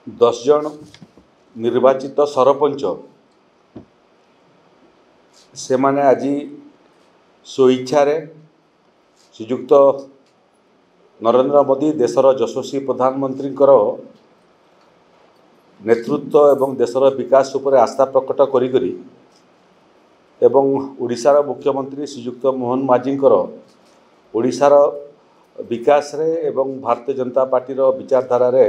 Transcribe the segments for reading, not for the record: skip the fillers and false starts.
10 जन निर्वाचित सरपंच से माने आज स्वेच्छार श्रीजुक्त नरेंद्र मोदी देशर यशस्वी प्रधानमंत्री नेतृत्व एवं देशर विकास उपर आस्था प्रकट करी एवं ओडिशार मुख्यमंत्री श्रीजुक्त मोहन माझींकर ओडिशार विकास रे एवं भारतीय जनता पार्टी विचारधारा रे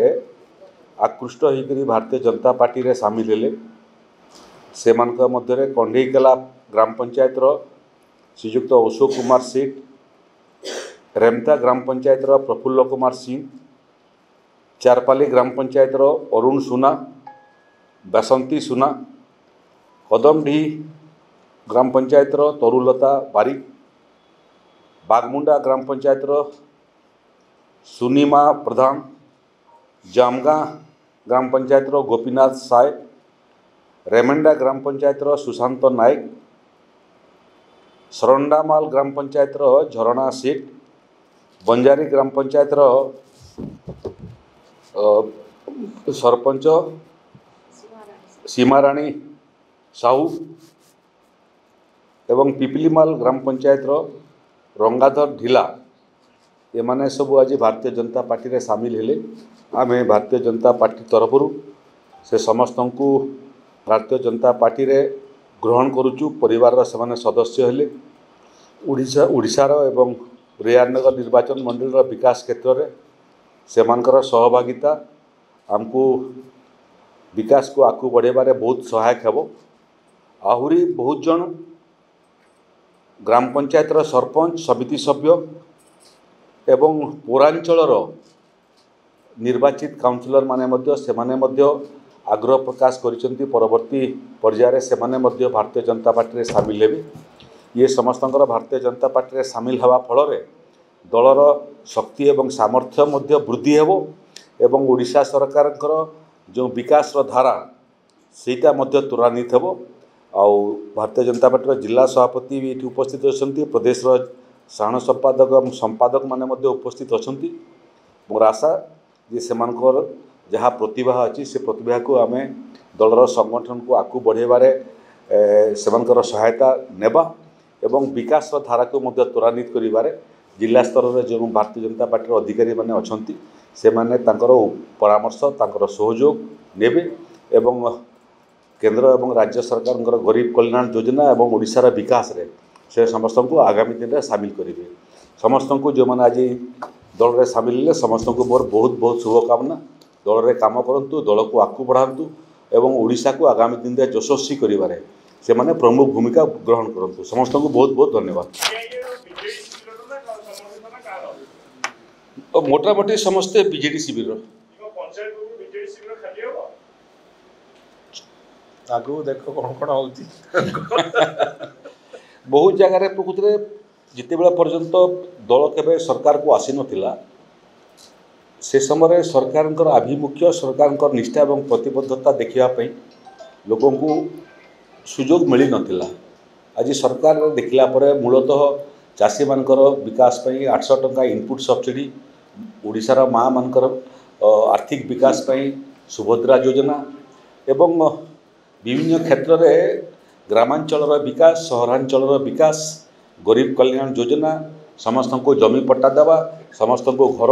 आकृष्ट होकर भारतीय जनता पार्टी रे सामिल हेले से मध्य कंढईकेला ग्राम पंचायत श्रीजुक्त अशोक कुमार सेठ रेमता ग्राम पंचायत प्रफुल्ल कुमार सिंह चारपाली ग्राम पंचायत अरुण सुना बसंती सुना कदमडी ग्राम पंचायत तरुलता बारिक बागमुंडा ग्राम पंचायत सुनीमा प्रधान जामगा ग्राम पंचायत गोपीनाथ साय रेमेंडा ग्राम पंचायत सुशांत नायक सरंडामाल ग्राम पंचायत झरणा सेठ बंजारी ग्राम पंचायत सरपंच सीमाराणी साहू एवं पिपलीमाल ग्राम पंचायत रंगाधर ढिला एमाने सब आज भारतीय जनता पार्टी रे सामिल हेले आमे भारतीय जनता पार्टी तरफ से समस्त को भारतीय जनता पार्टी रे ग्रहण करुचु परिवार से सदस्य हेले ओडिशार एवं रेयानगर निर्वाचन मंडल विकास क्षेत्र में सेमानकर सहभागिता आमको विकास को आगू बढ़ेबारे बहुत सहायक हेबो। आहुरी बहुत जन ग्राम पंचायत सरपंच समिति सभ्य एवं पौरांचलर निर्वाचित काउंसिलर माने आग्रह प्रकाश करिसेंती परवर्ती पर्यायर से भारतीय जनता पार्टी रे सामिल हेबे। ये समस्तंकर भारतीय जनता पार्टी रे सामिल हवा फल दलर शक्ति एवं सामर्थ्य वृद्धि हेबो एवं ओडिशा सरकार जो विकास धारा सेटा त्वरान्वित हेबो। आउ भारतीय जनता पार्टी जिला सभापति भी उपस्थित अच्छा प्रदेश साधारण संपादक और संपादक माने उपस्थित अच्छा मोर आशा जे सेमानकर जहाँ प्रतिभा अच्छी से प्रतिभा को आम दलर संगठन को आगू बढ़ेबारे सेमानकर सहायता नेबा एवं विकास धारा को त्वरान्वित करिबारे जिला स्तर में जो भारतीय जनता पार्टी अधिकारी माने अछंती से माने तांकर परामर्श तांकर सहयोग नेबे एवं केंद्र एवं राज्य सरकार गरीब कल्याण योजना एवं ओडिशार विकास रे से समस्त को आगामी दिन में सामिल करेंगे। समस्त को जो मैंने आज दल में सामिल हेले समस्त को मोर बहुत बहुत शुभकामना। दल में काम करंतु दल को आगू बढ़ातु एवं ओडिशा को आगामी दिन में यशस्वी करिबारे से माने प्रमुख भूमिका ग्रहण करंतु। समस्त को बहुत बहुत धन्यवाद। मोटामोटी समस्ते बीजेडी शिविर आगु देखो कौन कौन होती बहुत जगार प्रकृति में जिते बेला पर्यंत दल केबे सरकार को आसी नथिला से समय सरकार आभिमुख्य सरकार निष्ठा एवं प्रतिबद्धता देखापी लोकों को सुजोग मिल नथिला। आज सरकार देखला परे मूलतः चाषी मानकर विकास पई 800 टंका इनपुट सब्सिडी ओडिशार माँ मानकर आर्थिक विकास पई सुभद्रा योजना एवं विभिन्न क्षेत्र में ग्रामांचल विकास सहरांचल विकास गरीब कल्याण योजना समस्त को जमी पट्टा देवा समस्त को घर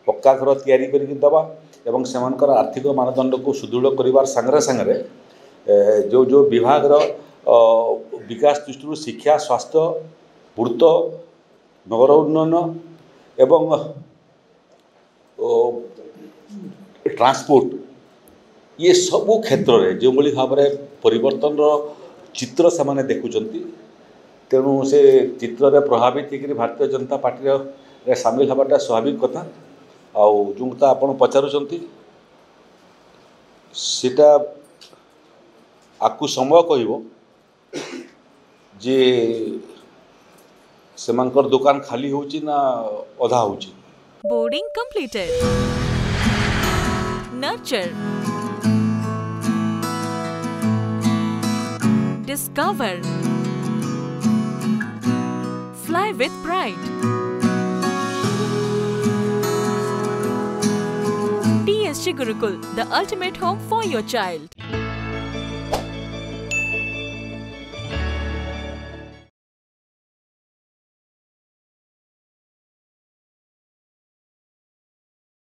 पक्का घर तैयारी करके देवा एवं सेमानकर आर्थिक मानदंड को सुदृढ़ करिवार संगे संगे जो जो विभाग विकास दृष्टि शिक्षा स्वास्थ्य पूर्त नगर उन्नयन एवं ट्रांसपोर्ट ये सबू क्षेत्र में जो भाव में परिवर्तन चित्र से देखुंट तेणु से चित्र में प्रभावित होकर भारतीय जनता पार्टी सामिल हवाटा स्वाभाविक कथा। आउ जोटा आप पचारुंट सीटा आकु समय कह जे सेमानकर दुकान खाली होची ना अधा होची। Boarding completed. Nurture Discover. Fly with pride. TSG Rishi Gurukul, the ultimate home for your child.